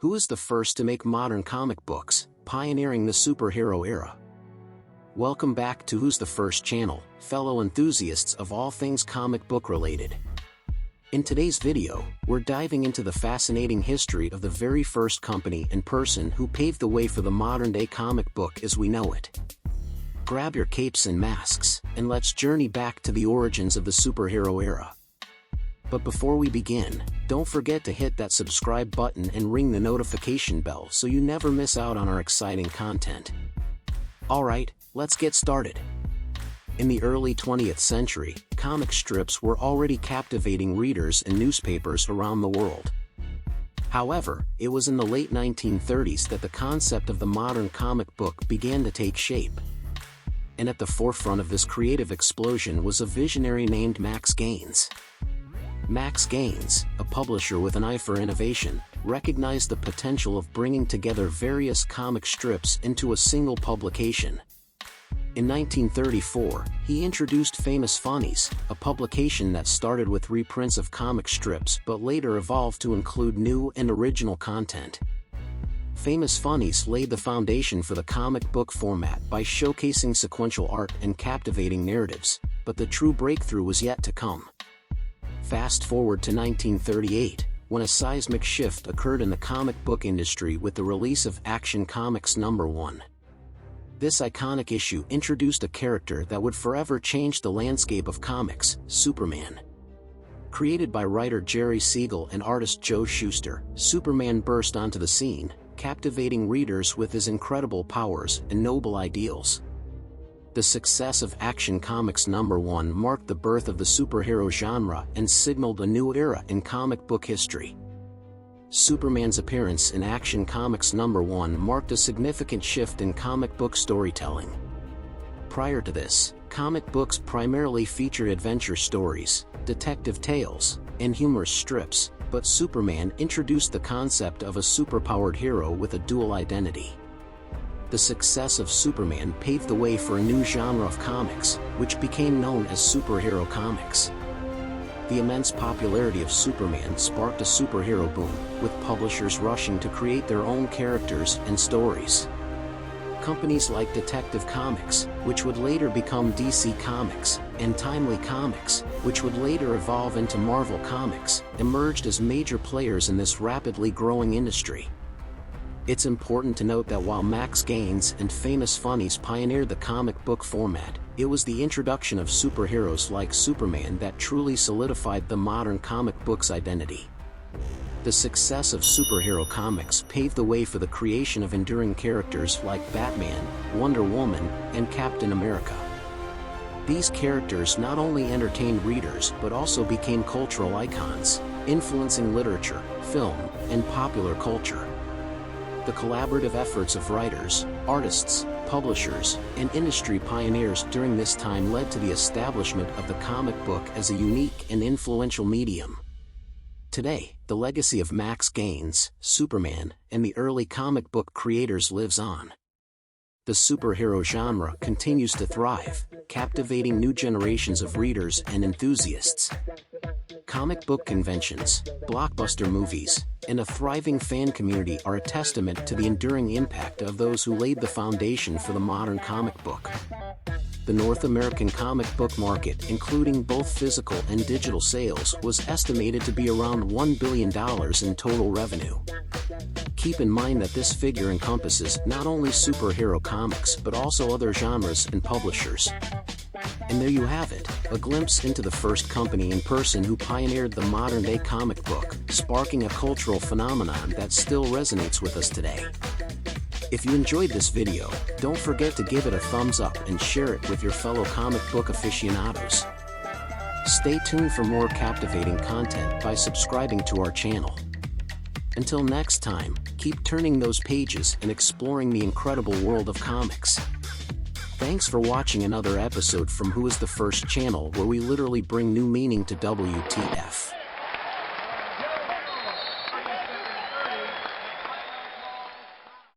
Who is the first to make modern comic books, pioneering the superhero era? Welcome back to Who's the First channel, fellow enthusiasts of all things comic book related. In today's video, we're diving into the fascinating history of the very first company and person who paved the way for the modern-day comic book as we know it. Grab your capes and masks, and let's journey back to the origins of the superhero era. But before we begin, don't forget to hit that subscribe button and ring the notification bell so you never miss out on our exciting content. Alright, let's get started. In the early 20th century, comic strips were already captivating readers in newspapers around the world. However, it was in the late 1930s that the concept of the modern comic book began to take shape. And at the forefront of this creative explosion was a visionary named Max Gaines. Max Gaines, a publisher with an eye for innovation, recognized the potential of bringing together various comic strips into a single publication. In 1934, he introduced Famous Funnies, a publication that started with reprints of comic strips but later evolved to include new and original content. Famous Funnies laid the foundation for the comic book format by showcasing sequential art and captivating narratives, but the true breakthrough was yet to come. Fast forward to 1938, when a seismic shift occurred in the comic book industry with the release of Action Comics #1. This iconic issue introduced a character that would forever change the landscape of comics, Superman. Created by writer Jerry Siegel and artist Joe Shuster, Superman burst onto the scene, captivating readers with his incredible powers and noble ideals. The success of Action Comics #1 marked the birth of the superhero genre and signaled a new era in comic book history. Superman's appearance in Action Comics #1 marked a significant shift in comic book storytelling. Prior to this, comic books primarily featured adventure stories, detective tales, and humorous strips, but Superman introduced the concept of a superpowered hero with a dual identity. The success of Superman paved the way for a new genre of comics, which became known as superhero comics. The immense popularity of Superman sparked a superhero boom, with publishers rushing to create their own characters and stories. Companies like Detective Comics, which would later become DC Comics, and Timely Comics, which would later evolve into Marvel Comics, emerged as major players in this rapidly growing industry. It's important to note that while Max Gaines and Famous Funnies pioneered the comic book format, it was the introduction of superheroes like Superman that truly solidified the modern comic book's identity. The success of superhero comics paved the way for the creation of enduring characters like Batman, Wonder Woman, and Captain America. These characters not only entertained readers but also became cultural icons, influencing literature, film, and popular culture. The collaborative efforts of writers, artists, publishers, and industry pioneers during this time led to the establishment of the comic book as a unique and influential medium. Today, the legacy of Max Gaines, Superman, and the early comic book creators lives on. The superhero genre continues to thrive, captivating new generations of readers and enthusiasts. Comic book conventions, blockbuster movies, and a thriving fan community are a testament to the enduring impact of those who laid the foundation for the modern comic book. The North American comic book market, including both physical and digital sales, was estimated to be around $1 billion in total revenue. Keep in mind that this figure encompasses not only superhero comics but also other genres and publishers. And there you have it, a glimpse into the first company and person who pioneered the modern-day comic book, sparking a cultural phenomenon that still resonates with us today. If you enjoyed this video, don't forget to give it a thumbs up and share it with your fellow comic book aficionados. Stay tuned for more captivating content by subscribing to our channel. Until next time, keep turning those pages and exploring the incredible world of comics. Thanks for watching another episode from Who is the First channel, where we literally bring new meaning to WTF.